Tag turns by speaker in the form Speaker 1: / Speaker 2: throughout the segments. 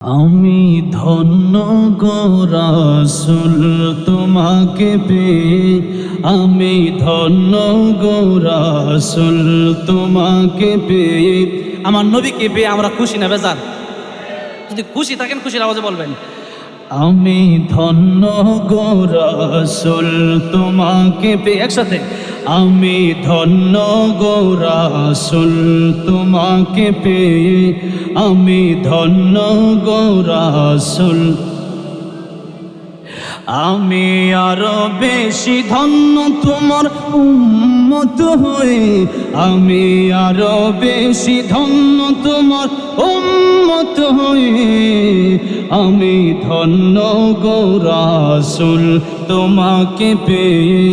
Speaker 1: আমি ধন্য গো রাসূল তোমাকে পেয়ে, আমি ধন্য গো রাসূল তোমাকে পেয়ে।
Speaker 2: আমার নবীকে পেয়ে আমরা খুশি না বেজার? যদি খুশি থাকেন খুশির আওয়াজে বলবেন।
Speaker 1: আমি ধন্য গো রাসূল তোমাকে পেয়ে, একসাথে আমি ধন্য গো রাসূল তোমাকে পেয়ে, আমি ধন্য গো রাসূল। আমি আরো বেশি ধন্য তোমার উম্মত হয়ে, আমি আরো বেশি ধন্য তোমার উম্মত হয়ে, আমি ধন্য গো রাসূল তোমাকে পেয়ে,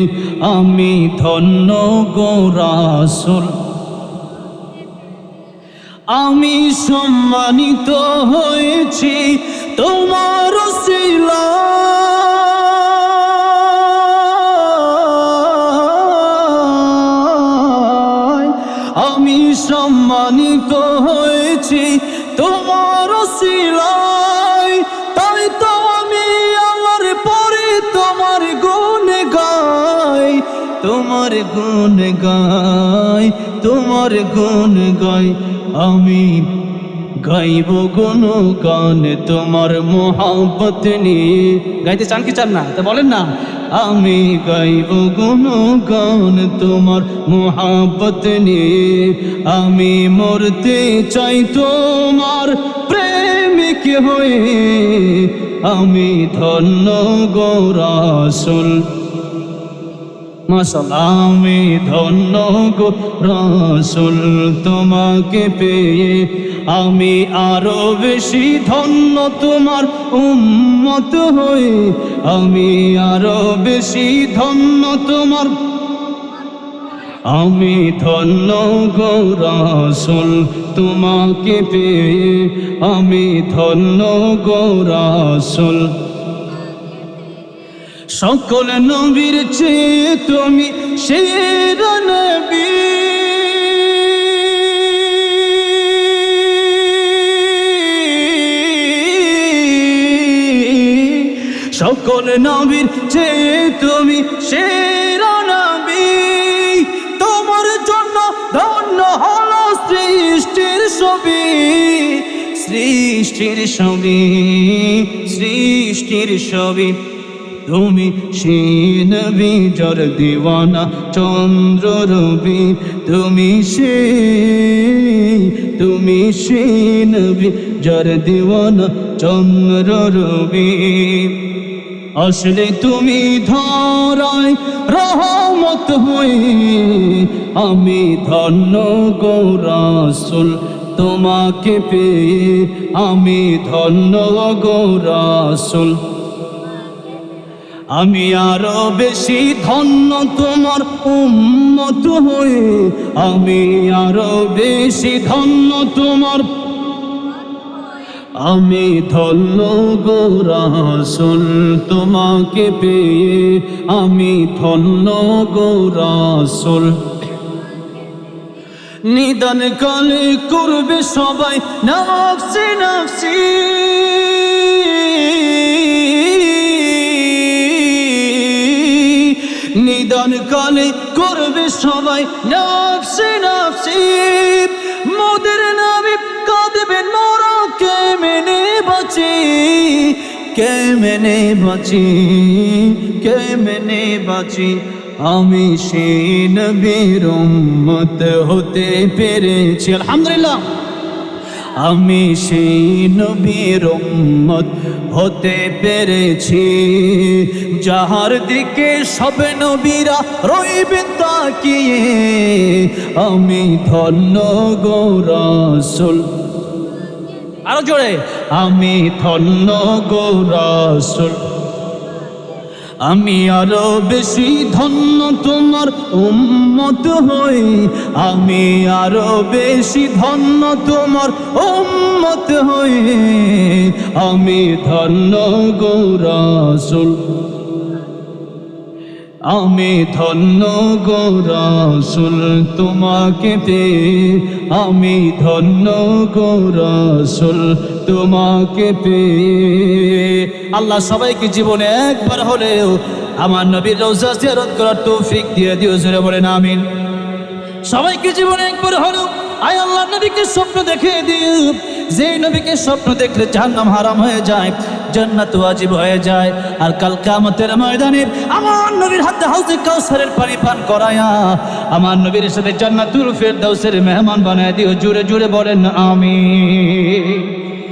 Speaker 1: আমি ধন্য গো রাসূল। আমি সম্মানিত হয়েছি তোমার উসিলায়, আমি সম্মানিত হয়েছি তোমার উসিলায়। তাই তো আমি আমার পরে তোমার গুণ গাই, তোমার গুণ গাই, তোমার গুণ গাই। আমি গাইব গুণগান তোমার মোহাব্বত নিয়ে।
Speaker 2: গাইতে চান কি চান না তা বলেন না।
Speaker 1: আমি গাইব গুণগান তোমার মোহাব্বত নিয়ে, আমি মরতে চাই তোমার প্রেমিক হয়ে, আমি ধন্য গো রাসূল। মাশাআল্লাহ, আমি ধন্য গো রাসূল তোমাকে পেয়ে, আমি আরো বেশি ধন্য তোমার উম্মত হয়ে, আমি আরো বেশি ধন্য তোমার। আমি ধন্য গো রাসূল তোমাকে পেয়ে, আমি ধন্য গো রাসূল। সকল নবীর চেয়ে তুমি সেরা নবী, সকল নবীর চেয়ে তুমি সেরা নবী। তোমার জন্য ধন্য হলো সৃষ্টির ছবি, সৃষ্টির ছবি, সৃষ্টির ছবি। তুমি সে নবী যার দিওয়ানা চন্দ্র রবি, তুমি সে নবী যার দিওয়ানা চন্দ্র রবি। আসলে তুমি ধরায় রহমত হয়ে, আমি ধন্য গো রাসূল তোমাকে পেয়ে, আমি ধন্য গো রাসূল। আমি আরো বেশি ধন্য তোমার উম্মত হয়ে, আমি আরো বেশি ধন্য তোমার। আমি ধন্য গো রাসূল তোমাকে পেয়ে, আমি ধন্য গো রাসূল। নিদান কালে করবে সবাই নফসি নফসি, নিদান কালে করবে সবাই নফসি নফসি। মোদের নবী কাঁদবেন মোরা কেমনে বাঁচি, কেমনে বাঁচি, কেমনে বাঁচি। আমি সেই নবীর উম্মত হতে পেরেছি, আলহামদুলিল্লাহ। আমি সেই নবীর উম্মত হতে পেরেছি, যাহার দিকে সব নবীরা রইবেন তাকিয়ে। আমি ধন্য গো রাসূল,
Speaker 2: আরো জোরে।
Speaker 1: আমি ধন্য গো রাসূল। আমি আরো বেশি ধন্য তোমার উম্মত হই, আমি আরো বেশি ধন্য তোমার উম্মত হই, আমি ধন্য গো রাসূল। আমি ধন্য গো রাসূল তোমাকে পেয়ে, আমি ধন্য গো রাসূল তোমাকে পেয়ে। আল্লাহ সবাইকে জীবনে একবার হলেও আমার নবীর রওজা জিয়ারত করার তৌফিক দিয়ে দিও, জোরে বলেন আমিন। সবাইকে জীবনে একবার হলেও আয় আল্লাহ নবীকে স্বপ্ন দেখে দিও, যেই নবীকে স্বপ্ন দেখলে জাহান্নাম হারাম হয়ে যায়, জান্নাত ওয়াজিব হয়ে যায়। আর কাল কিয়ামতের ময়দানে আমার নবীর হাতে হাউজে কাউসারের পানি পান করায়া আমার নবীর সাথে জান্নাতুল ফেরদাউসের মেহমান বানায় দিও, জুড়ে জুড়ে বলেন আমিন।